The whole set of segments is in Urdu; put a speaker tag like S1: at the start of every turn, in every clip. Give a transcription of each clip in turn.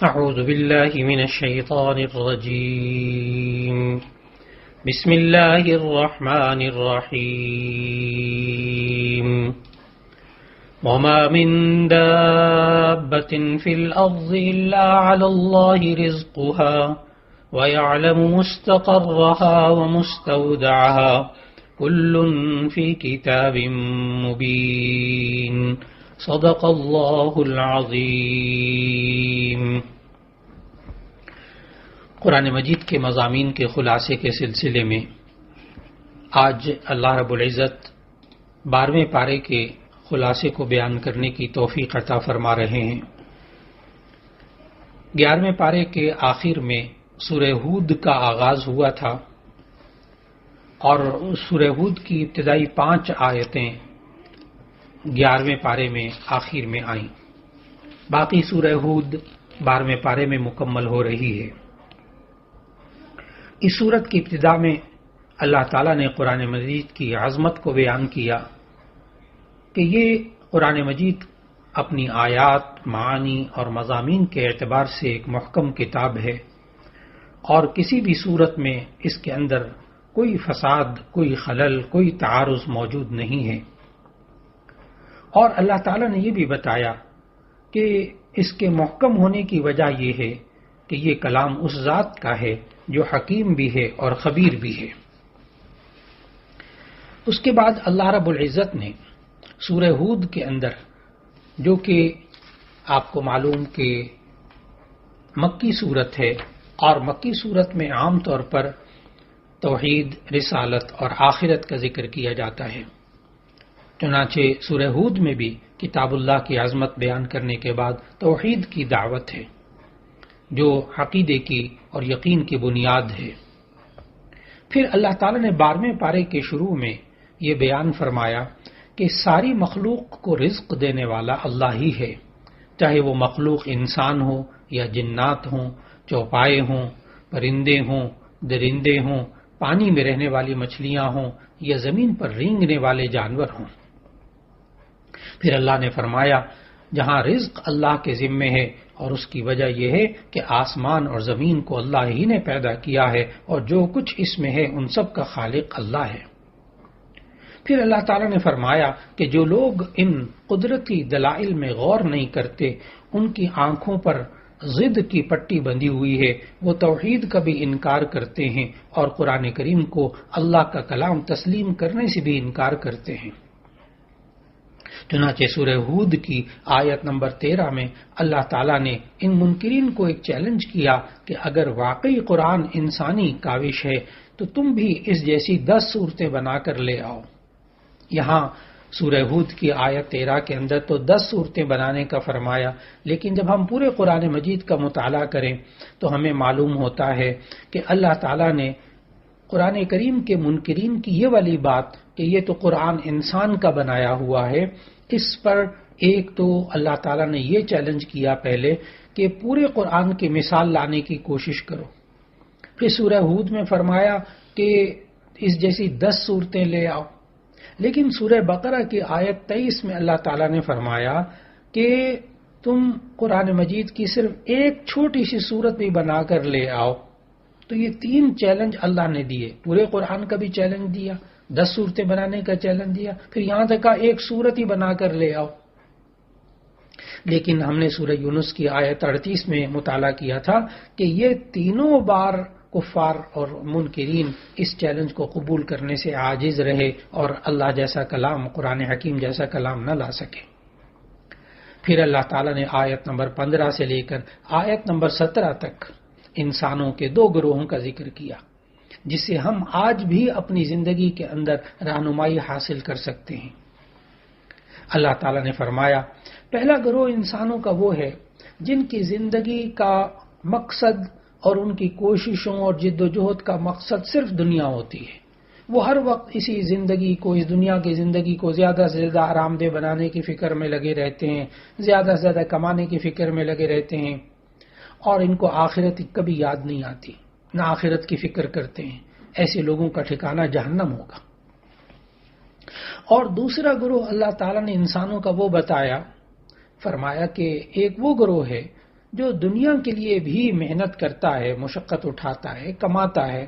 S1: أعوذ بالله من الشيطان الرجيم بسم الله الرحمن الرحيم وما من دابة في الأرض إلا على الله رزقها ويعلم مستقرها ومستودعها كل في كتاب مبين صدق اللہ العظیم۔ قرآن مجید کے مضامین کے خلاصے کے سلسلے میں آج اللہ رب العزت 12ویں پارے کے خلاصے کو بیان کرنے کی توفیق عطا فرما رہے ہیں۔ 11ویں پارے کے آخر میں سورہ ہود کا آغاز ہوا تھا اور سورہ ہود کی ابتدائی 5 آیتیں 11ویں پارے میں آخر میں آئیں۔ باقی سورہ ہود 12ویں پارے میں مکمل ہو رہی ہے۔ اس سورت کی ابتدا میں اللہ تعالیٰ نے قرآن مجید کی عظمت کو بیان کیا کہ یہ قرآن مجید اپنی آیات، معانی اور مضامین کے اعتبار سے ایک محکم کتاب ہے اور کسی بھی صورت میں اس کے اندر کوئی فساد، کوئی خلل، کوئی تعارض موجود نہیں ہے۔ اور اللہ تعالیٰ نے یہ بھی بتایا کہ اس کے محکم ہونے کی وجہ یہ ہے کہ یہ کلام اس ذات کا ہے جو حکیم بھی ہے اور خبیر بھی ہے۔ اس کے بعد اللہ رب العزت نے سورہ ہود کے اندر، جو کہ آپ کو معلوم کہ مکی صورت ہے اور مکی صورت میں عام طور پر توحید، رسالت اور آخرت کا ذکر کیا جاتا ہے، چنانچہ سورہ ہود میں بھی کتاب اللہ کی عظمت بیان کرنے کے بعد توحید کی دعوت ہے جو عقیدے کی اور یقین کی بنیاد ہے۔ پھر اللہ تعالیٰ نے 12ویں پارے کے شروع میں یہ بیان فرمایا کہ ساری مخلوق کو رزق دینے والا اللہ ہی ہے، چاہے وہ مخلوق انسان ہو یا جنات ہوں، چوپائے ہوں، پرندے ہوں، درندے ہوں، پانی میں رہنے والی مچھلیاں ہوں یا زمین پر رینگنے والے جانور ہوں۔ پھر اللہ نے فرمایا جہاں رزق اللہ کے ذمے ہے اور اس کی وجہ یہ ہے کہ آسمان اور زمین کو اللہ ہی نے پیدا کیا ہے اور جو کچھ اس میں ہے ان سب کا خالق اللہ ہے۔ پھر اللہ تعالیٰ نے فرمایا کہ جو لوگ ان قدرتی دلائل میں غور نہیں کرتے، ان کی آنکھوں پر ضد کی پٹی بندھی ہوئی ہے، وہ توحید کا بھی انکار کرتے ہیں اور قرآن کریم کو اللہ کا کلام تسلیم کرنے سے بھی انکار کرتے ہیں۔ چنانچہ سورہ ہود کی آیت نمبر 13 میں اللہ تعالیٰ نے ان منکرین کو ایک چیلنج کیا کہ اگر واقعی قرآن انسانی کاوش ہے تو تم بھی اس جیسی 10 صورتیں بنا کر لے آؤ۔ یہاں سورہ ہود کی آیت 13 کے اندر تو 10 صورتیں بنانے کا فرمایا، لیکن جب ہم پورے قرآن مجید کا مطالعہ کریں تو ہمیں معلوم ہوتا ہے کہ اللہ تعالیٰ نے قرآن کریم کے منکرین کی یہ والی بات کہ یہ تو قرآن انسان کا بنایا ہوا ہے، اس پر ایک تو اللہ تعالیٰ نے یہ چیلنج کیا پہلے کہ پورے قرآن کی مثال لانے کی کوشش کرو۔ پھر سورہ ہود میں فرمایا کہ اس جیسی 10 صورتیں لے آؤ، لیکن سورہ بقرہ کی آیت 23 میں اللہ تعالیٰ نے فرمایا کہ تم قرآن مجید کی صرف ایک چھوٹی سی صورت بھی بنا کر لے آؤ۔ تو یہ 3 چیلنج اللہ نے دیے، پورے قرآن کا بھی چیلنج دیا، 10 صورتیں بنانے کا چیلنج دیا، پھر یہاں تک ایک صورت ہی بنا کر لے آؤ۔ لیکن ہم نے سورہ یونس کی آیت 38 میں مطالعہ کیا تھا کہ یہ تینوں بار کفار اور منکرین اس چیلنج کو قبول کرنے سے عاجز رہے اور اللہ جیسا کلام، قرآن حکیم جیسا کلام نہ لا سکے۔ پھر اللہ تعالیٰ نے آیت نمبر 15 سے لے کر آیت نمبر 17 تک انسانوں کے 2 گروہوں کا ذکر کیا جس سے ہم آج بھی اپنی زندگی کے اندر رہنمائی حاصل کر سکتے ہیں۔ اللہ تعالیٰ نے فرمایا پہلا گروہ انسانوں کا وہ ہے جن کی زندگی کا مقصد اور ان کی کوششوں اور جد و جہد کا مقصد صرف دنیا ہوتی ہے۔ وہ ہر وقت اسی زندگی کو، اس دنیا کی زندگی کو زیادہ سے زیادہ آرام دہ بنانے کی فکر میں لگے رہتے ہیں، زیادہ سے زیادہ کمانے کی فکر میں لگے رہتے ہیں اور ان کو آخرت کبھی یاد نہیں آتی، نہ آخرت کی فکر کرتے ہیں۔ ایسے لوگوں کا ٹھکانہ جہنم ہوگا۔ اور دوسرا گروہ اللہ تعالیٰ نے انسانوں کا وہ بتایا، فرمایا کہ ایک وہ گروہ ہے جو دنیا کے لیے بھی محنت کرتا ہے، مشقت اٹھاتا ہے، کماتا ہے،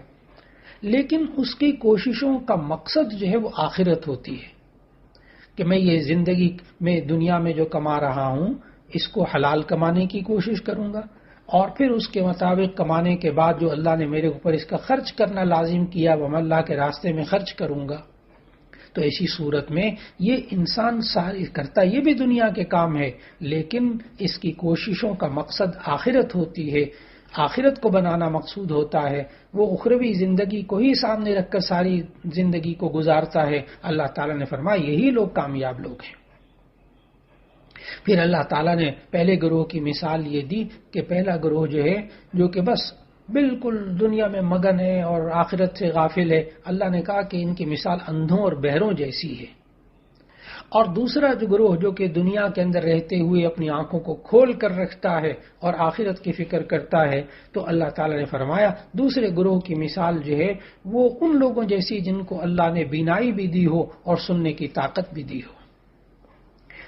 S1: لیکن اس کی کوششوں کا مقصد جو ہے وہ آخرت ہوتی ہے کہ میں یہ زندگی میں دنیا میں جو کما رہا ہوں اس کو حلال کمانے کی کوشش کروں گا، اور پھر اس کے مطابق کمانے کے بعد جو اللہ نے میرے اوپر اس کا خرچ کرنا لازم کیا وہ میں اللہ کے راستے میں خرچ کروں گا۔ تو ایسی صورت میں یہ انسان ساری کرتا یہ بھی دنیا کے کام ہے، لیکن اس کی کوششوں کا مقصد آخرت ہوتی ہے، آخرت کو بنانا مقصود ہوتا ہے، وہ اخروی زندگی کو ہی سامنے رکھ کر ساری زندگی کو گزارتا ہے۔ اللہ تعالیٰ نے فرمایا یہی لوگ کامیاب لوگ ہیں۔ پھر اللہ تعالیٰ نے پہلے گروہ کی مثال یہ دی کہ پہلا گروہ جو ہے جو کہ بس بالکل دنیا میں مگن ہے اور آخرت سے غافل ہے، اللہ نے کہا کہ ان کی مثال اندھوں اور بہروں جیسی ہے۔ اور دوسرا جو گروہ جو کہ دنیا کے اندر رہتے ہوئے اپنی آنکھوں کو کھول کر رکھتا ہے اور آخرت کی فکر کرتا ہے، تو اللہ تعالیٰ نے فرمایا دوسرے گروہ کی مثال جو ہے وہ ان لوگوں جیسی جن کو اللہ نے بینائی بھی دی ہو اور سننے کی طاقت بھی دی ہو۔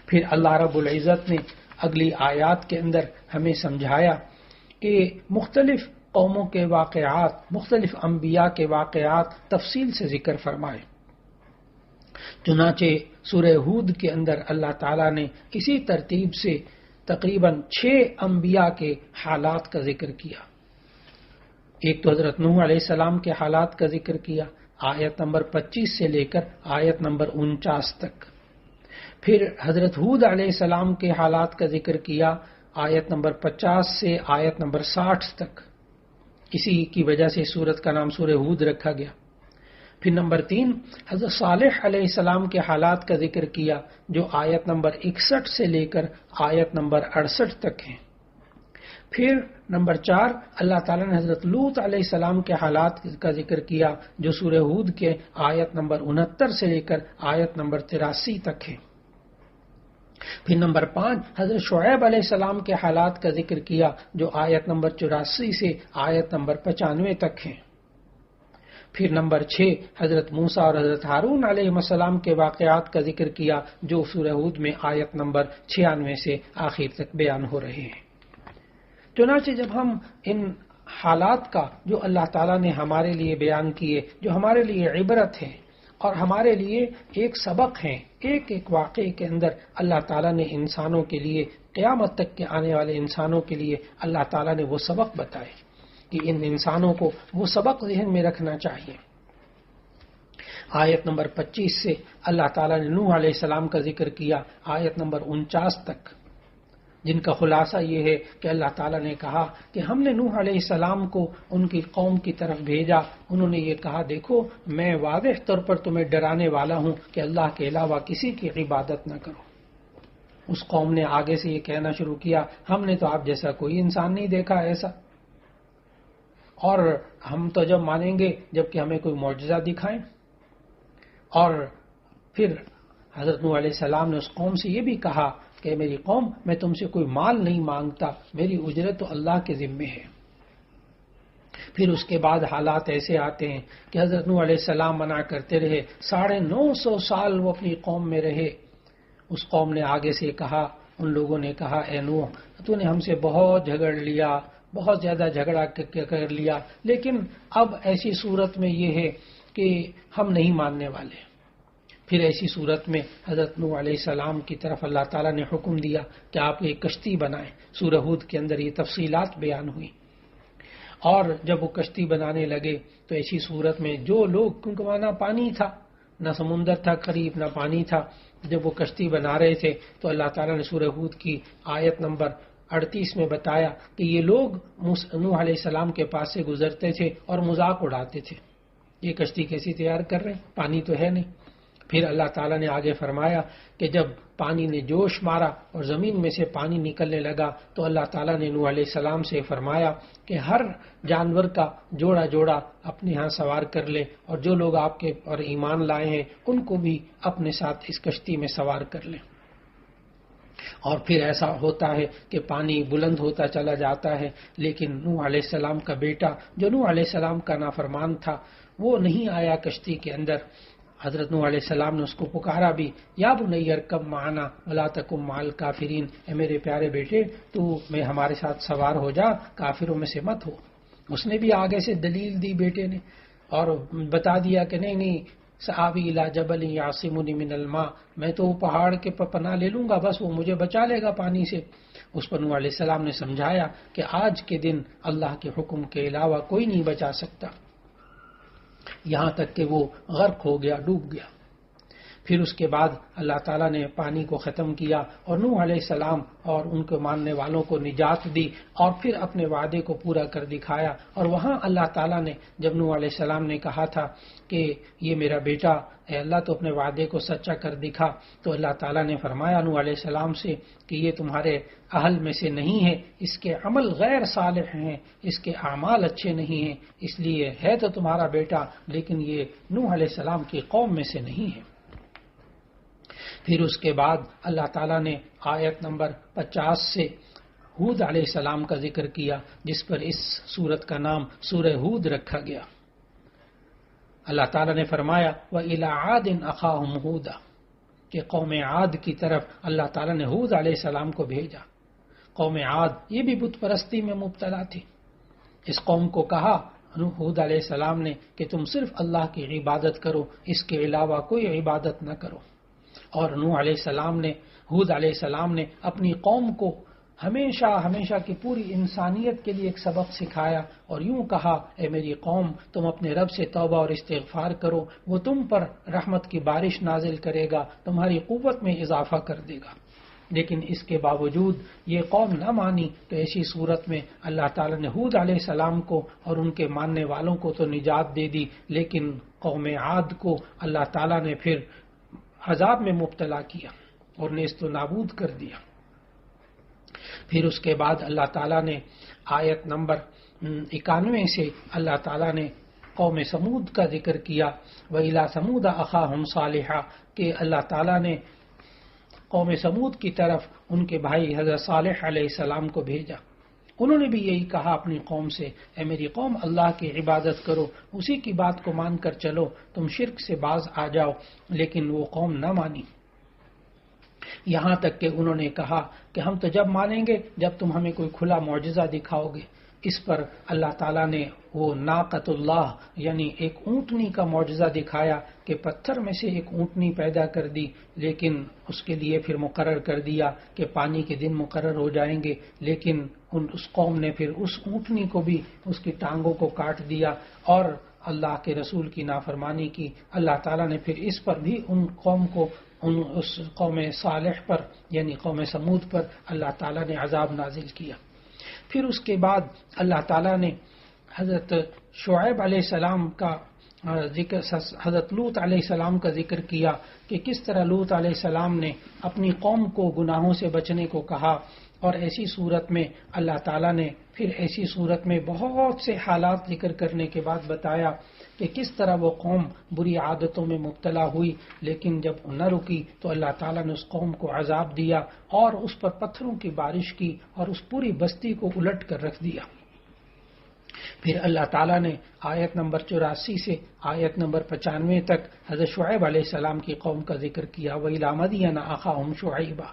S1: پھر اللہ رب العزت نے اگلی آیات کے اندر ہمیں سمجھایا کہ مختلف قوموں کے واقعات، مختلف انبیاء کے واقعات تفصیل سے ذکر فرمائے۔ چنانچہ سورہ ہود کے اندر اللہ تعالیٰ نے اسی ترتیب سے تقریباً 6 انبیاء کے حالات کا ذکر کیا۔ ایک تو حضرت نوح علیہ السلام کے حالات کا ذکر کیا، آیت نمبر 25 سے لے کر آیت نمبر 49 تک۔ پھر حضرت ہود علیہ السلام کے حالات کا ذکر کیا، آیت نمبر 50 سے آیت نمبر 60 تک۔ اسی کی وجہ سے سورت کا نام سورہ ہود رکھا گیا۔ پھر نمبر 3 حضرت صالح علیہ السلام کے حالات کا ذکر کیا جو آیت نمبر 61 سے لے کر آیت نمبر 68 تک ہیں۔ پھر نمبر 4 اللہ تعالیٰ نے حضرت لوط علیہ السلام کے حالات کا ذکر کیا جو سورہ ہود کے آیت نمبر 69 سے لے کر آیت نمبر 83 تک ہے۔ پھر نمبر 5 حضرت شعیب علیہ السلام کے حالات کا ذکر کیا جو آیت نمبر 84 سے آیت نمبر 95 تک ہیں۔ پھر نمبر 6 حضرت موسیٰ اور حضرت ہارون علیہ السلام کے واقعات کا ذکر کیا جو سورہ ہود میں آیت نمبر 96 سے آخر تک بیان ہو رہے ہیں۔ چنانچہ جب ہم ان حالات کا جو اللہ تعالیٰ نے ہمارے لیے بیان کیے، جو ہمارے لیے عبرت ہے اور ہمارے لیے ایک سبق ہیں، ایک ایک واقعے کے اندر اللہ تعالیٰ نے انسانوں کے لیے، قیامت تک کے آنے والے انسانوں کے لیے اللہ تعالیٰ نے وہ سبق بتائے کہ ان انسانوں کو وہ سبق ذہن میں رکھنا چاہیے۔ آیت نمبر 25 سے اللہ تعالیٰ نے نوح علیہ السلام کا ذکر کیا آیت نمبر 49 تک، جن کا خلاصہ یہ ہے کہ اللہ تعالیٰ نے کہا کہ ہم نے نوح علیہ السلام کو ان کی قوم کی طرف بھیجا، انہوں نے یہ کہا دیکھو میں واضح طور پر تمہیں ڈرانے والا ہوں کہ اللہ کے علاوہ کسی کی عبادت نہ کرو۔ اس قوم نے آگے سے یہ کہنا شروع کیا ہم نے تو آپ جیسا کوئی انسان نہیں دیکھا ایسا، اور ہم تو جب مانیں گے جب کہ ہمیں کوئی معجزہ دکھائیں۔ اور پھر حضرت نوح علیہ السلام نے اس قوم سے یہ بھی کہا کہ میری قوم میں تم سے کوئی مال نہیں مانگتا، میری اجرت تو اللہ کے ذمے ہے۔ پھر اس کے بعد حالات ایسے آتے ہیں کہ حضرت نوح علیہ السلام منع کرتے رہے، 950 سال وہ اپنی قوم میں رہے۔ اس قوم نے آگے سے کہا، ان لوگوں نے کہا اے نوح تو نے ہم سے بہت جھگڑ لیا، بہت زیادہ جھگڑا کر لیا، لیکن اب ایسی صورت میں یہ ہے کہ ہم نہیں ماننے والے۔ پھر ایسی صورت میں حضرت نوح علیہ السلام کی طرف اللہ تعالیٰ نے حکم دیا کہ آپ ایک کشتی بنائیں۔ سورہ ہود کے اندر یہ تفصیلات بیان ہوئی، اور جب وہ کشتی بنانے لگے تو ایسی صورت میں جو لوگ، کیونکہ وہاں نہ پانی تھا، نہ سمندر تھا قریب، نہ پانی تھا، جب وہ کشتی بنا رہے تھے تو اللہ تعالیٰ نے سورہ ہود کی آیت نمبر 38 میں بتایا کہ یہ لوگ نوح علیہ السلام کے پاس سے گزرتے تھے اور مذاق اڑاتے تھے، یہ کشتی کیسی تیار کر رہے ہیں، پانی تو ہے نہیں۔ پھر اللہ تعالیٰ نے آگے فرمایا کہ جب پانی نے جوش مارا اور زمین میں سے پانی نکلنے لگا تو اللہ تعالیٰ نے نوح علیہ السلام سے فرمایا کہ ہر جانور کا جوڑا جوڑا اپنے ہاں سوار کر لے، اور جو لوگ آپ کے اور ایمان لائے ہیں ان کو بھی اپنے ساتھ اس کشتی میں سوار کر لیں۔ اور پھر ایسا ہوتا ہے کہ پانی بلند ہوتا چلا جاتا ہے، لیکن نوح علیہ السلام کا بیٹا جو نوح علیہ السلام کا نافرمان تھا وہ نہیں آیا کشتی کے اندر، حضرت نوح علیہ السلام نے اس کو پکارا بھی، یا بنی ارکب معنا ولا تکن مع الکافرین، اے میرے پیارے بیٹے تو میں ہمارے ساتھ سوار ہو جا، کافروں میں سے مت ہو۔ اس نے بھی آگے سے دلیل دی بیٹے نے اور بتا دیا کہ نہیں سآوی الی جبل یعصمنی من الماء، میں تو پہاڑ کے پناہ لے لوں گا، بس وہ مجھے بچا لے گا پانی سے۔ اس پر نوح علیہ السلام نے سمجھایا کہ آج کے دن اللہ کے حکم کے علاوہ کوئی نہیں بچا سکتا، یہاں تک کہ وہ غرق ہو گیا، ڈوب گیا۔ پھر اس کے بعد اللہ تعالیٰ نے پانی کو ختم کیا اور نوح علیہ السلام اور ان کو ماننے والوں کو نجات دی اور پھر اپنے وعدے کو پورا کر دکھایا۔ اور وہاں اللہ تعالیٰ نے جب نوح علیہ السلام نے کہا تھا کہ یہ میرا بیٹا اے اللہ تو اپنے وعدے کو سچا کر دکھا، تو اللہ تعالیٰ نے فرمایا نوح علیہ السلام سے کہ یہ تمہارے اہل میں سے نہیں ہے، اس کے عمل غیر صالح ہیں، اس کے اعمال اچھے نہیں ہیں، اس لیے ہے تو تمہارا بیٹا لیکن یہ نوح علیہ السلام کی قوم میں سے نہیں ہے۔ پھر اس کے بعد اللہ تعالیٰ نے آیت نمبر 50 سے ہود علیہ السلام کا ذکر کیا، جس پر اس سورت کا نام سورہ ہود رکھا گیا۔ اللہ تعالیٰ نے فرمایا وَإِلَىٰ عَادٍ أَخَاهُمْ هُودًا، کہ قوم عاد کی طرف اللہ تعالیٰ نے ہود علیہ السلام کو بھیجا۔ قوم عاد یہ بھی بت پرستی میں مبتلا تھی۔ اس قوم کو کہا ہود علیہ السلام نے کہ تم صرف اللہ کی عبادت کرو، اس کے علاوہ کوئی عبادت نہ کرو۔ اور نوح علیہ السلام نے ہود علیہ السلام نے اپنی قوم کو ہمیشہ کی پوری انسانیت کے لیے ایک سبق سکھایا اور یوں کہا اے میری قوم تم اپنے رب سے توبہ اور استغفار کرو، وہ تم پر رحمت کی بارش نازل کرے گا، تمہاری قوت میں اضافہ کر دے گا۔ لیکن اس کے باوجود یہ قوم نہ مانی، تو ایسی صورت میں اللہ تعالیٰ نے ہود علیہ السلام کو اور ان کے ماننے والوں کو تو نجات دے دی، لیکن قوم عاد کو اللہ تعالیٰ نے پھر عذاب میں مبتلا کیا اور نیست و نابود کر دیا۔ پھر اس کے بعد اللہ تعالیٰ نے آیت نمبر 91 سے اللہ تعالیٰ نے قوم سمود کا ذکر کیا، وَإِلَىٰ ثَمُودَ أَخَاهُمْ صَالِحًا، کہ اللہ تعالیٰ نے قوم سمود کی طرف ان کے بھائی حضرت صالح علیہ السلام کو بھیجا۔ انہوں نے بھی یہی کہا اپنی قوم سے اے میری قوم اللہ کی عبادت کرو، اسی کی بات کو مان کر چلو، تم شرک سے باز آ جاؤ، لیکن وہ قوم نہ مانی۔ یہاں تک کہ انہوں نے کہا کہ ہم تو جب مانیں گے جب تم ہمیں کوئی کھلا معجزہ دکھاؤ گے۔ اس پر اللہ تعالیٰ نے وہ ناقۃ اللہ یعنی ایک اونٹنی کا معجزہ دکھایا کہ پتھر میں سے ایک اونٹنی پیدا کر دی، لیکن اس کے لیے پھر مقرر کر دیا کہ پانی کے دن مقرر ہو جائیں گے، لیکن اس قوم نے پھر اس اونٹنی کو بھی اس کی ٹانگوں کو کاٹ دیا اور اللہ کے رسول کی نافرمانی کی۔ اللہ تعالیٰ نے پھر اس پر بھی اس قوم صالح پر یعنی قوم سمود پر اللہ تعالیٰ نے عذاب نازل کیا۔ پھر اس کے بعد اللہ تعالیٰ نے حضرت شعیب علیہ السلام کا ذکر، حضرت لوط علیہ السلام کا ذکر کیا کہ کس طرح لوط علیہ السلام نے اپنی قوم کو گناہوں سے بچنے کو کہا، اور ایسی صورت میں اللہ تعالیٰ نے پھر ایسی صورت میں بہت سے حالات ذکر کرنے کے بعد بتایا کہ کس طرح وہ قوم بری عادتوں میں مبتلا ہوئی، لیکن جب نہ رکی تو اللہ تعالیٰ نے اس قوم کو عذاب دیا اور اس پر پتھروں کی بارش کی اور اس پوری بستی کو الٹ کر رکھ دیا۔ پھر اللہ تعالیٰ نے آیت نمبر 84 سے آیت نمبر 95 تک حضرت شعیب علیہ السلام کی قوم کا ذکر کیا، وَإِلَىٰ مَدْيَنَ أَخَاهُمْ شُعَيْبًا،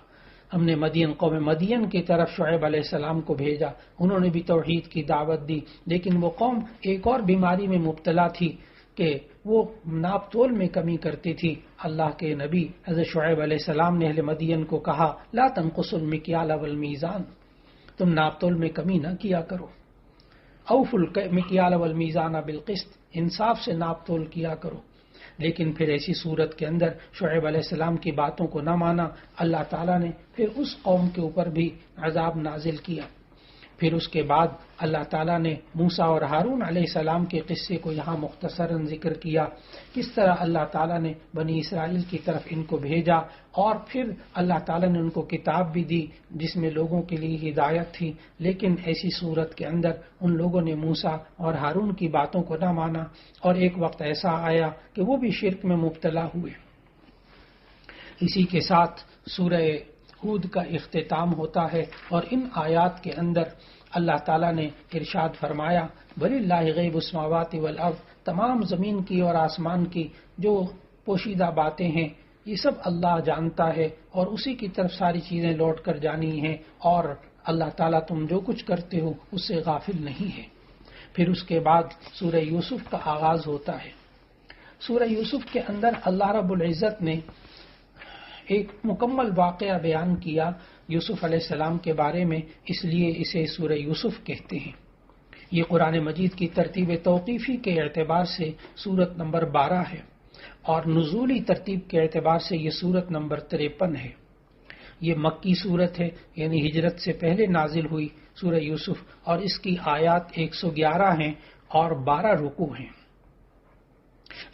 S1: ہم نے قوم مدین کی طرف شعیب علیہ السلام کو بھیجا، انہوں نے بھی توحید کی دعوت دی، لیکن وہ قوم ایک اور بیماری میں مبتلا تھی کہ وہ ناپ تول میں کمی کرتی تھی۔ اللہ کے نبی حضرت شعیب علیہ السلام نے اہل مدین کو کہا لا تنقصوا المکیال والمیزان، تم ناپ تول میں کمی نہ کیا کرو، اوفوا المکیال والمیزان بالقسط، انصاف سے ناپ تول کیا کرو۔ لیکن پھر ایسی صورت کے اندر شعیب علیہ السلام کی باتوں کو نہ مانا، اللہ تعالیٰ نے پھر اس قوم کے اوپر بھی عذاب نازل کیا۔ پھر اس کے بعد اللہ تعالیٰ نے موسیٰ اور ہارون علیہ السلام کے قصے کو یہاں مختصراً ذکر کیا، کس طرح اللہ تعالیٰ نے بنی اسرائیل کی طرف ان کو بھیجا اور پھر اللہ تعالیٰ نے ان کو کتاب بھی دی جس میں لوگوں کے لیے ہدایت تھی، لیکن ایسی صورت کے اندر ان لوگوں نے موسیٰ اور ہارون کی باتوں کو نہ مانا اور ایک وقت ایسا آیا کہ وہ بھی شرک میں مبتلا ہوئے۔ اسی کے ساتھ سورہ ہود کا اختتام ہوتا ہے اور ان آیات کے اندر اللہ تعالیٰ نے ارشاد فرمایا وَلِلَّهِ غَيْبُ السَّمَاوَاتِ وَالْأَرْضِ، تمام زمین کی اور آسمان کی جو پوشیدہ باتیں ہیں یہ سب اللہ جانتا ہے اور اسی کی طرف ساری چیزیں لوٹ کر جانی ہیں، اور اللہ تعالیٰ تم جو کچھ کرتے ہو اس سے غافل نہیں ہے۔ پھر اس کے بعد سورہ یوسف کا آغاز ہوتا ہے۔ سورہ یوسف کے اندر اللہ رب العزت نے ایک مکمل واقعہ بیان کیا یوسف علیہ السلام کے بارے میں، اس لیے اسے سورہ یوسف کہتے ہیں۔ یہ قرآن مجید کی ترتیب توقیفی کے اعتبار سے سورت نمبر 12 ہے، اور نزولی ترتیب کے اعتبار سے یہ سورت نمبر 53 ہے۔ یہ مکی سورت ہے، یعنی ہجرت سے پہلے نازل ہوئی سورہ یوسف، اور اس کی آیات 111 ہیں اور 12 رکوع ہیں۔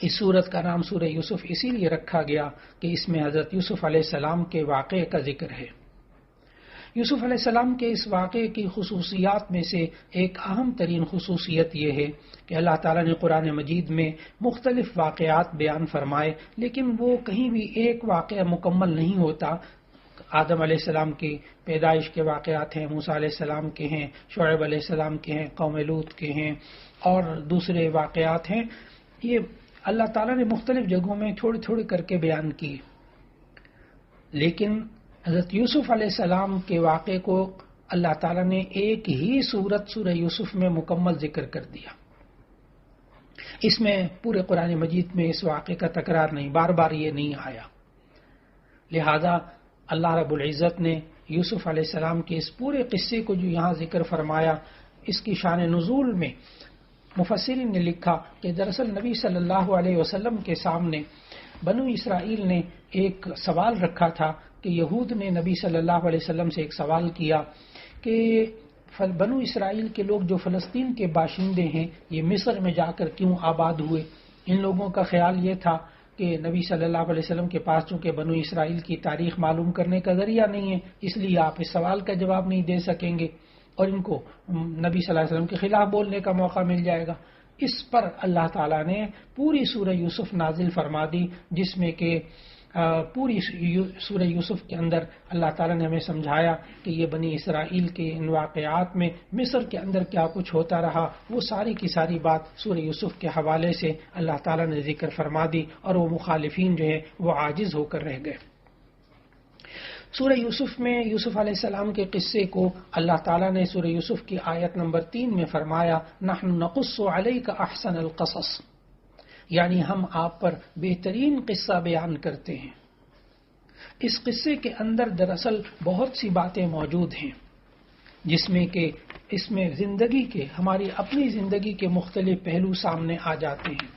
S1: اس سورت کا نام سورہ یوسف اسی لیے رکھا گیا کہ اس میں حضرت یوسف علیہ السلام کے واقعے کا ذکر ہے۔ یوسف علیہ السلام کے اس واقعے کی خصوصیات میں سے ایک اہم ترین خصوصیت یہ ہے کہ اللہ تعالیٰ نے قرآن مجید میں مختلف واقعات بیان فرمائے، لیکن وہ کہیں بھی ایک واقعہ مکمل نہیں ہوتا۔ آدم علیہ السلام کی پیدائش کے واقعات ہیں، موسیٰ علیہ السلام کے ہیں، شعیب علیہ السلام کے ہیں، قوم لوط کے ہیں، اور دوسرے واقعات ہیں۔ یہ اللہ تعالیٰ نے مختلف جگہوں میں تھوڑی تھوڑی کر کے بیان کی، لیکن حضرت یوسف علیہ السلام کے واقعے کو اللہ تعالیٰ نے ایک ہی سورت سورہ یوسف میں مکمل ذکر کر دیا۔ اس میں پورے قرآن مجید میں اس واقعے کا تکرار نہیں، بار بار یہ نہیں آیا۔ لہذا اللہ رب العزت نے یوسف علیہ السلام کے اس پورے قصے کو جو یہاں ذکر فرمایا، اس کی شان نزول میں مفسرین نے لکھا کہ دراصل نبی صلی اللہ علیہ وسلم کے سامنے بنو اسرائیل نے ایک سوال رکھا تھا کہ یہود نے نبی صلی اللہ علیہ وسلم سے ایک سوال کیا کہ بنو اسرائیل کے لوگ جو فلسطین کے باشندے ہیں یہ مصر میں جا کر کیوں آباد ہوئے؟ ان لوگوں کا خیال یہ تھا کہ نبی صلی اللہ علیہ وسلم کے پاس چونکہ بنو اسرائیل کی تاریخ معلوم کرنے کا ذریعہ نہیں ہے، اس لیے آپ اس سوال کا جواب نہیں دے سکیں گے اور ان کو نبی صلی اللہ علیہ وسلم کے خلاف بولنے کا موقع مل جائے گا۔ اس پر اللہ تعالیٰ نے پوری سورہ یوسف نازل فرما دی، جس میں کہ پوری سورہ یوسف کے اندر اللہ تعالیٰ نے ہمیں سمجھایا کہ یہ بنی اسرائیل کے ان واقعات میں مصر کے اندر کیا کچھ ہوتا رہا، وہ ساری کی ساری بات سورہ یوسف کے حوالے سے اللہ تعالیٰ نے ذکر فرما دی، اور وہ مخالفین جو ہے وہ عاجز ہو کر رہ گئے۔ سورہ یوسف میں یوسف علیہ السلام کے قصے کو اللہ تعالیٰ نے سورہ یوسف کی آیت نمبر 3 میں فرمایا، نحن نقص علیک احسن القصص، یعنی ہم آپ پر بہترین قصہ بیان کرتے ہیں۔ اس قصے کے اندر دراصل بہت سی باتیں موجود ہیں، جس میں کہ اس میں زندگی کے، ہماری اپنی زندگی کے مختلف پہلو سامنے آ جاتے ہیں۔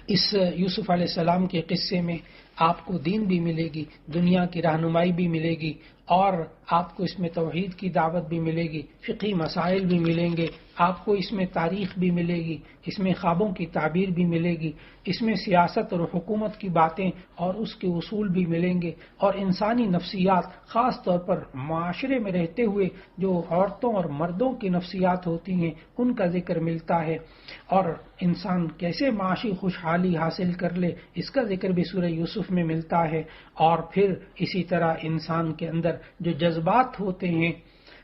S1: اس یوسف علیہ السلام کے قصے میں آپ کو دین بھی ملے گی، دنیا کی رہنمائی بھی ملے گی، اور آپ کو اس میں توحید کی دعوت بھی ملے گی، فقہی مسائل بھی ملیں گے، آپ کو اس میں تاریخ بھی ملے گی، اس میں خوابوں کی تعبیر بھی ملے گی، اس میں سیاست اور حکومت کی باتیں اور اس کے اصول بھی ملیں گے، اور انسانی نفسیات، خاص طور پر معاشرے میں رہتے ہوئے جو عورتوں اور مردوں کی نفسیات ہوتی ہیں ان کا ذکر ملتا ہے، اور انسان کیسے معاشی خوشحالی حاصل کر لے اس کا ذکر بھی سورہ یوسف میں ملتا ہے۔ اور پھر اسی طرح انسان کے اندر جو جذبات ہوتے ہیں،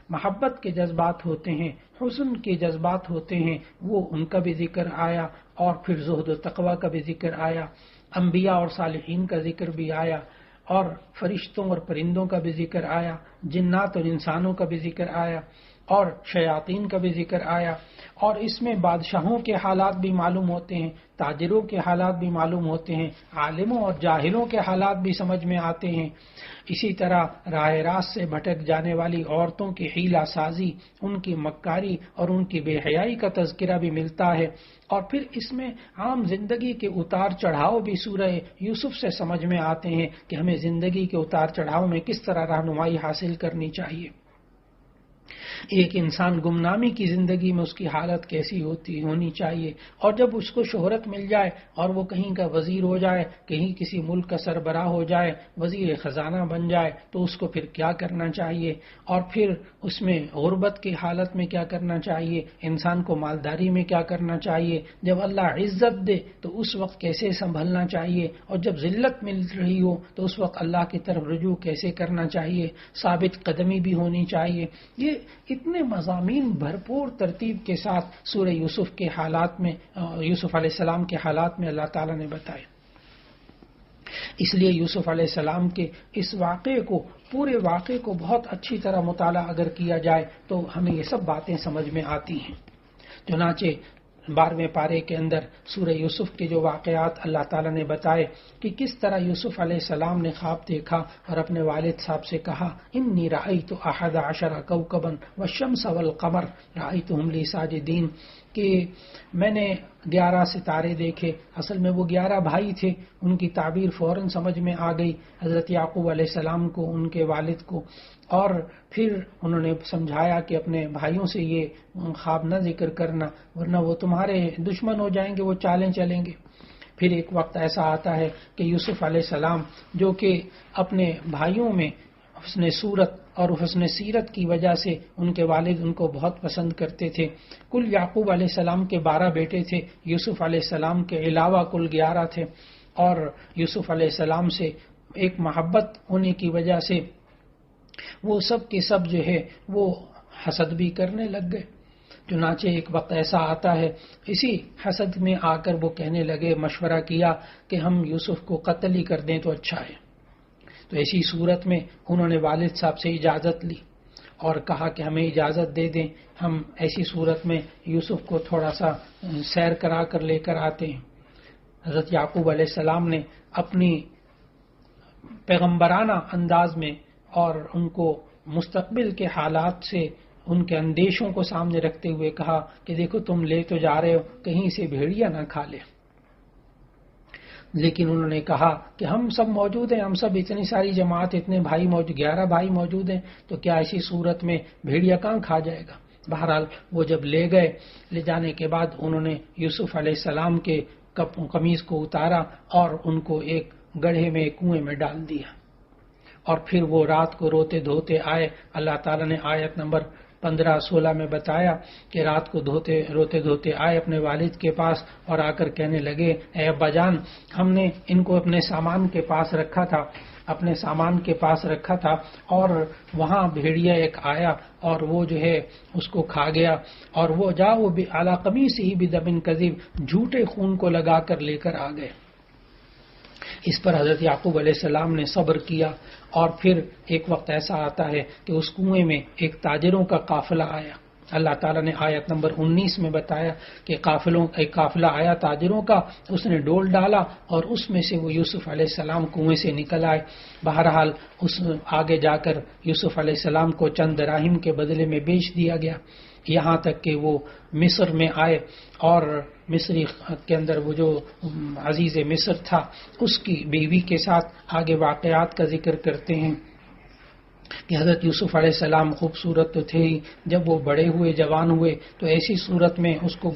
S1: محبت کے جذبات ہوتے ہیں، حسن کے جذبات ہوتے ہیں، وہ ان کا بھی ذکر آیا، اور پھر زہد و تقوی کا بھی ذکر آیا، انبیاء اور صالحین کا ذکر بھی آیا، اور فرشتوں اور پرندوں کا بھی ذکر آیا، جنات اور انسانوں کا بھی ذکر آیا، اور شیاطین کا بھی ذکر آیا، اور اس میں بادشاہوں کے حالات بھی معلوم ہوتے ہیں، تاجروں کے حالات بھی معلوم ہوتے ہیں، عالموں اور جاہلوں کے حالات بھی سمجھ میں آتے ہیں۔ اسی طرح راہ راست سے بھٹک جانے والی عورتوں کی حیلہ سازی، ان کی مکاری اور ان کی بے حیائی کا تذکرہ بھی ملتا ہے، اور پھر اس میں عام زندگی کے اتار چڑھاؤ بھی سورہ یوسف سے سمجھ میں آتے ہیں کہ ہمیں زندگی کے اتار چڑھاؤ میں کس طرح رہنمائی حاصل کرنی چاہیے۔ ایک انسان گمنامی کی زندگی میں اس کی حالت کیسی ہونی چاہیے، اور جب اس کو شہرت مل جائے اور وہ کہیں کا وزیر ہو جائے، کہیں کسی ملک کا سربراہ ہو جائے، وزیر خزانہ بن جائے، تو اس کو پھر کیا کرنا چاہیے، اور پھر اس میں غربت کی حالت میں کیا کرنا چاہیے، انسان کو مالداری میں کیا کرنا چاہیے، جب اللہ عزت دے تو اس وقت کیسے سنبھلنا چاہیے، اور جب ذلت مل رہی ہو تو اس وقت اللہ کی طرف رجوع کیسے کرنا چاہیے، ثابت قدمی بھی ہونی چاہیے۔ یہ اتنے مضامین بھرپور ترتیب کے ساتھ سورہ یوسف کے حالات میں، یوسف علیہ السلام کے حالات میں اللہ تعالیٰ نے بتائے. اس لیے یوسف علیہ السلام کے اس واقعے کو، پورے واقعے کو بہت اچھی طرح مطالعہ اگر کیا جائے تو ہمیں یہ سب باتیں سمجھ میں آتی ہیں. چنانچہ 12ویں پارے کے اندر سورہ یوسف کے جو واقعات اللہ تعالیٰ نے بتائے کہ کس طرح یوسف علیہ السلام نے خواب دیکھا اور اپنے والد صاحب سے کہا، انی رأیت 11 کوکبا والشمس والقمر رأیتهم لی ساجدین، کہ میں نے 11 ستارے دیکھے. اصل میں وہ 11 بھائی تھے. ان کی تعبیر فوراً سمجھ میں آ گئی حضرت یعقوب علیہ السلام کو، ان کے والد کو، اور پھر انہوں نے سمجھایا کہ اپنے بھائیوں سے یہ خواب نہ ذکر کرنا ورنہ وہ تمہارے دشمن ہو جائیں گے، وہ چالیں چلیں گے. پھر ایک وقت ایسا آتا ہے کہ یوسف علیہ السلام جو کہ اپنے بھائیوں میں حسن صورت اور حسن سیرت کی وجہ سے ان کے والد ان کو بہت پسند کرتے تھے. کل یعقوب علیہ السلام کے 12 بیٹے تھے، یوسف علیہ السلام کے علاوہ کل 11 تھے، اور یوسف علیہ السلام سے ایک محبت ہونے کی وجہ سے وہ سب کے سب جو ہے وہ حسد بھی کرنے لگ گئے. چنانچہ ایک وقت ایسا آتا ہے، اسی حسد میں آ کر وہ کہنے لگے، مشورہ کیا کہ ہم یوسف کو قتل ہی کر دیں تو اچھا ہے. تو ایسی صورت میں انہوں نے والد صاحب سے اجازت لی اور کہا کہ ہمیں اجازت دے دیں، ہم ایسی صورت میں یوسف کو تھوڑا سا سیر کرا کر لے کر آتے ہیں. حضرت یعقوب علیہ السلام نے اپنی پیغمبرانہ انداز میں اور ان کو مستقبل کے حالات سے ان کے اندیشوں کو سامنے رکھتے ہوئے کہا کہ دیکھو تم لے تو جا رہے ہو، کہیں اسے بھیڑیا نہ کھا لے. لیکن انہوں نے کہا کہ ہم سب موجود ہیں، ہم سب اتنی ساری جماعت، اتنے بھائی موجود، 11 بھائی موجود ہیں، تو کیا ایسی صورت میں بھیڑیا کہاں کھا جائے گا. بہرحال وہ جب لے گئے، لے جانے کے بعد انہوں نے یوسف علیہ السلام کے قمیض کو اتارا اور ان کو ایک گڑھے میں، ایک کنویں میں ڈال دیا. اور پھر وہ رات کو روتے دھوتے آئے. اللہ تعالیٰ نے آیت نمبر 15-16 میں بتایا کہ رات کو روتے دھوتے آئے اپنے والد کے پاس اور آ کر کہنے لگے، اے ابا جان، ہم نے ان کو اپنے سامان کے پاس رکھا تھا اور وہاں بھیڑیا ایک آیا اور وہ جو ہے اس کو کھا گیا، اور وہ علی قمیصہ بدم کذب، جھوٹے خون کو لگا کر لے کر آ گئے. اس پر حضرت یعقوب علیہ السلام نے صبر کیا. اور پھر ایک وقت ایسا آتا ہے کہ اس کنویں میں ایک تاجروں کا قافلہ آیا. اللہ تعالیٰ نے آیت نمبر 19 میں بتایا کہ ایک قافلہ آیا تاجروں کا، اس نے ڈول ڈالا اور اس میں سے وہ یوسف علیہ السلام کنویں سے نکل آئے. بہرحال اس آگے جا کر یوسف علیہ السلام کو چند دراہم کے بدلے میں بیچ دیا گیا، یہاں تک کہ وہ مصر میں آئے اور مصری کے اندر وہ جو عزیز مصر تھا اس کی بیوی کے ساتھ آگے واقعات کا ذکر کرتے ہیں کہ حضرت یوسف علیہ السلام خوبصورت تو تھے ہی، جب وہ بڑے ہوئے، جوان ہوئے، تو ایسی صورت میں ان کو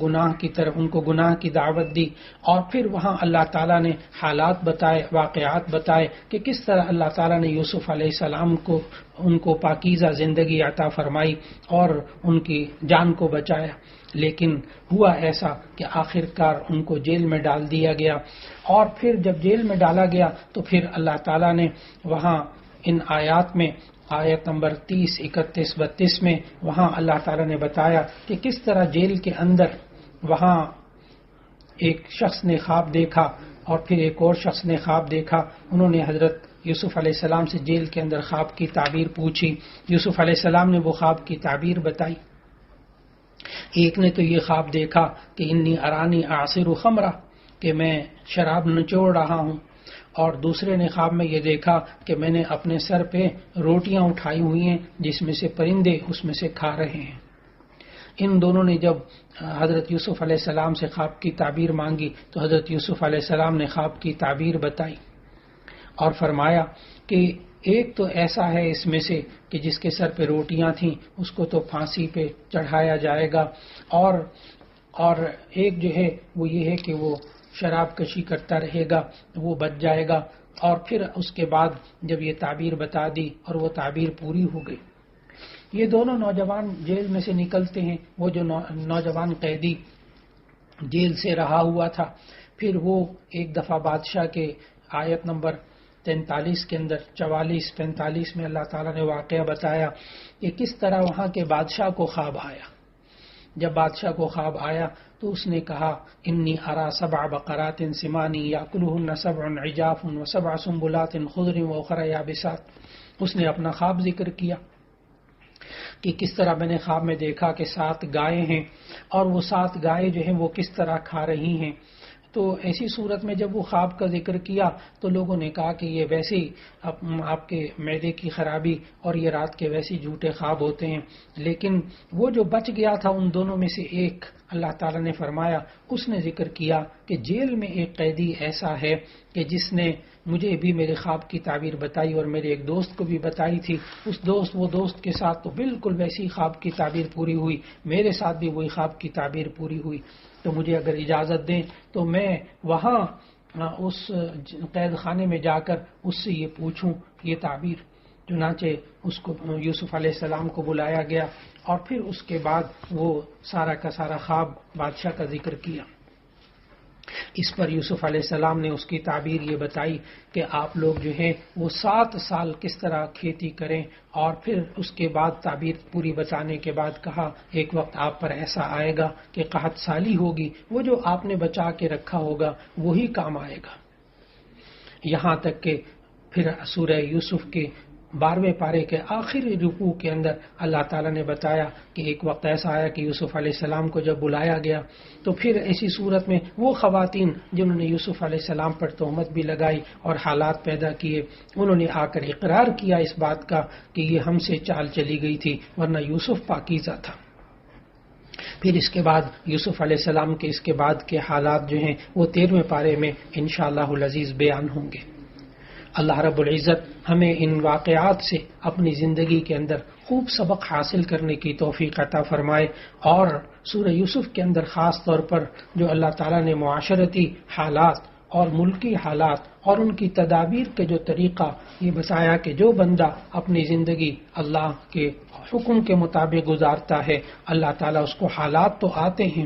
S1: گناہ کی دعوت دی. اور پھر وہاں اللہ تعالیٰ نے حالات بتائے، واقعات بتائے کہ کس طرح اللہ تعالیٰ نے یوسف علیہ السلام کو ان کو پاکیزہ زندگی عطا فرمائی اور ان کی جان کو بچایا. لیکن ہوا ایسا کہ آخر کار ان کو جیل میں ڈال دیا گیا. اور پھر جب جیل میں ڈالا گیا تو پھر اللہ تعالیٰ نے وہاں ان آیات میں، آیت نمبر 30، 31، 32 میں وہاں اللہ تعالیٰ نے بتایا کہ کس طرح جیل کے اندر وہاں ایک شخص نے خواب دیکھا اور پھر ایک اور شخص نے خواب دیکھا. انہوں نے حضرت یوسف علیہ السلام سے جیل کے اندر خواب کی تعبیر پوچھی. یوسف علیہ السلام نے وہ خواب کی تعبیر بتائی. ایک نے تو یہ خواب دیکھا کہ انی ارانی اعصر خمرہ، کہ میں شراب نچوڑ رہا ہوں، اور دوسرے نے خواب میں یہ دیکھا کہ میں نے اپنے سر پہ روٹیاں اٹھائی ہوئی ہیں جس میں سے پرندے اس میں سے کھا رہے ہیں. ان دونوں نے جب حضرت یوسف علیہ السلام سے خواب کی تعبیر مانگی تو حضرت یوسف علیہ السلام نے خواب کی تعبیر بتائی اور فرمایا کہ ایک تو ایسا ہے اس میں سے کہ جس کے سر پہ روٹیاں تھیں اس کو تو پھانسی پہ چڑھایا جائے گا، اور ایک جو ہے وہ یہ ہے کہ وہ شراب کشی کرتا رہے گا، وہ بچ جائے گا. اور پھر اس کے بعد جب یہ تعبیر بتا دی اور وہ تعبیر پوری ہو گئی، یہ دونوں نوجوان جیل میں سے نکلتے ہیں. وہ جو نوجوان قیدی جیل سے رہا ہوا تھا، پھر وہ ایک دفعہ بادشاہ کے آیت نمبر 43 کے اندر 44-45 میں اللہ تعالیٰ نے واقعہ بتایا کہ کس طرح وہاں کے بادشاہ کو خواب آیا. جب بادشاہ کو خواب آیا تو اس نے کہا انی ارا 7 بقرات سمان یاکلہن 7 عجاف و7 سنبلات خضر واخر یابسات. اس نے اپنا خواب ذکر کیا کہ کس طرح میں نے خواب میں دیکھا کہ 7 گائیں ہیں اور وہ 7 گائیں جو ہیں وہ کس طرح کھا رہی ہیں. تو ایسی صورت میں جب وہ خواب کا ذکر کیا تو لوگوں نے کہا کہ یہ ویسے ہی آپ کے معدے کی خرابی اور یہ رات کے ویسے جھوٹے خواب ہوتے ہیں. لیکن وہ جو بچ گیا تھا ان دونوں میں سے ایک، اللہ تعالیٰ نے فرمایا اس نے ذکر کیا کہ جیل میں ایک قیدی ایسا ہے کہ جس نے مجھے بھی میرے خواب کی تعبیر بتائی اور میرے ایک دوست کو بھی بتائی تھی. وہ دوست کے ساتھ تو بالکل ویسی خواب کی تعبیر پوری ہوئی، میرے ساتھ بھی وہی خواب کی تعبیر پوری ہوئی. تو مجھے اگر اجازت دیں تو میں وہاں اس قید خانے میں جا کر اس سے یہ پوچھوں یہ تعبیر. چنانچہ اس کو یوسف علیہ السلام کو بلایا گیا اور پھر اس کے بعد وہ سارا کا سارا خواب بادشاہ کا ذکر کیا. اس پر یوسف علیہ السلام نے اس کی تعبیر یہ بتائی کہ آپ لوگ جو ہیں وہ 7 سال کس طرح کھیتی کریں، اور پھر اس کے بعد تعبیر پوری بتانے کے بعد کہا ایک وقت آپ پر ایسا آئے گا کہ قحط سالی ہوگی، وہ جو آپ نے بچا کے رکھا ہوگا وہی کام آئے گا. یہاں تک کہ پھر سورہ یوسف کے 12ویں پارے کے آخری رکوع کے اندر اللہ تعالیٰ نے بتایا کہ ایک وقت ایسا آیا کہ یوسف علیہ السلام کو جب بلایا گیا تو پھر ایسی صورت میں وہ خواتین جنہوں نے یوسف علیہ السلام پر تہمت بھی لگائی اور حالات پیدا کیے، انہوں نے آ کر اقرار کیا اس بات کا کہ یہ ہم سے چال چلی گئی تھی ورنہ یوسف پاکیزہ تھا. پھر اس کے بعد یوسف علیہ السلام کے اس کے بعد کے حالات جو ہیں وہ 13ویں پارے میں انشاءاللہ العزیز بیان ہوں گے. اللہ رب العزت ہمیں ان واقعات سے اپنی زندگی کے اندر خوب سبق حاصل کرنے کی توفیق عطا فرمائے، اور سورہ یوسف کے اندر خاص طور پر جو اللہ تعالیٰ نے معاشرتی حالات اور ملکی حالات اور ان کی تدابیر کے جو طریقہ یہ بتایا کہ جو بندہ اپنی زندگی اللہ کے حکم کے مطابق گزارتا ہے اللہ تعالیٰ اس کو حالات تو آتے ہیں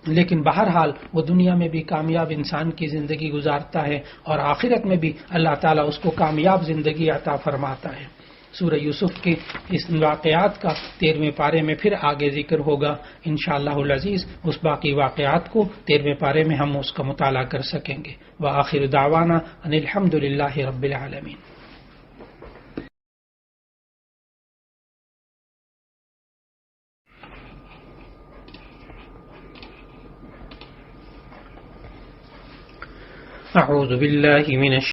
S1: لیکن بہرحال وہ دنیا میں بھی کامیاب انسان کی زندگی گزارتا ہے اور آخرت میں بھی اللہ تعالیٰ اس کو کامیاب زندگی عطا فرماتا ہے. سورہ یوسف کے اس واقعات کا 13ویں پارے میں پھر آگے ذکر ہوگا انشاءاللہ العزیز. اس باقی واقعات کو 13ویں پارے میں ہم اس کا مطالعہ کر سکیں گے. وآخر دعوانا ان الحمد للہ رب العالمین. اعوذ باللہ من